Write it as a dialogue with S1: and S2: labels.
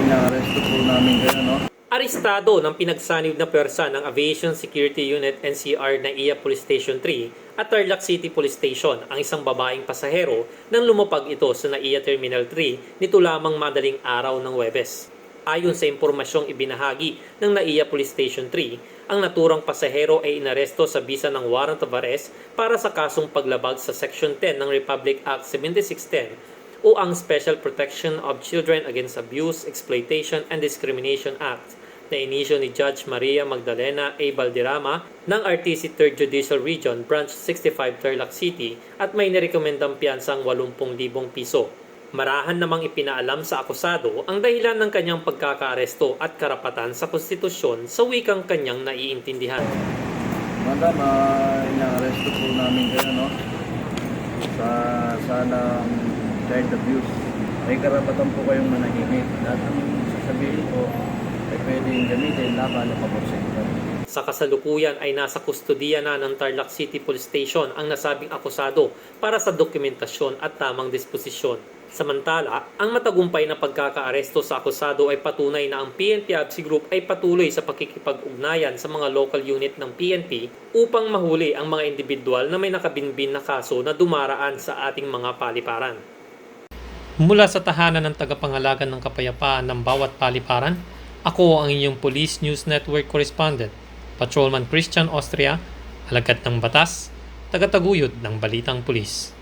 S1: Inaresto po namin kayo, no?
S2: Arestado ng pinagsanib na pwersa ng Aviation Security Unit NCR na NAIA Police Station 3 at Tarlac City Police Station ang isang babaeng pasahero nang lumapag ito sa NAIA Terminal 3 nito lamang madaling araw ng Huwebes. Ayon sa impormasyong ibinahagi ng NAIA Police Station 3, ang naturang pasahero ay inaresto sa bisa ng warrant of arrest para sa kasong paglabag sa Section 10 ng Republic Act 7610 o ang Special Protection of Children Against Abuse, Exploitation, and Discrimination Act na inisyo ni Judge Maria Magdalena A. Valderrama ng RTC 3rd Judicial Region, Branch 65, Tarlac City at may nirekomendang piyansang 80,000 piso. Marahan namang ipinaalam sa akusado ang dahilan ng kanyang pagkakaaresto at karapatan sa konstitusyon sa wikang kanyang naiintindihan.
S1: Madam, inaresto po namin kayo, no? Sana child abuse. May karapatan po kayong manahimik. Lahat ng sasabihin po ay pwedeng gamitin laban o paborsektan.
S2: Sa kasalukuyan ay nasa kustodiya na ng Tarlac City Police Station ang nasabing akusado para sa dokumentasyon at tamang disposisyon. Samantala, ang matagumpay na pagkakaaresto sa akusado ay patunay na ang PNP ABSI Group ay patuloy sa pakikipag-ugnayan sa mga local unit ng PNP upang mahuli ang mga individual na may nakabinbin na kaso na dumaraan sa ating mga paliparan. Mula sa tahanan ng tagapangalaga ng kapayapaan ng bawat paliparan, ako ang inyong Police News Network Correspondent, Patrolman Christian Austria, alagad ng batas, tagataguyod ng Balitang Pulis.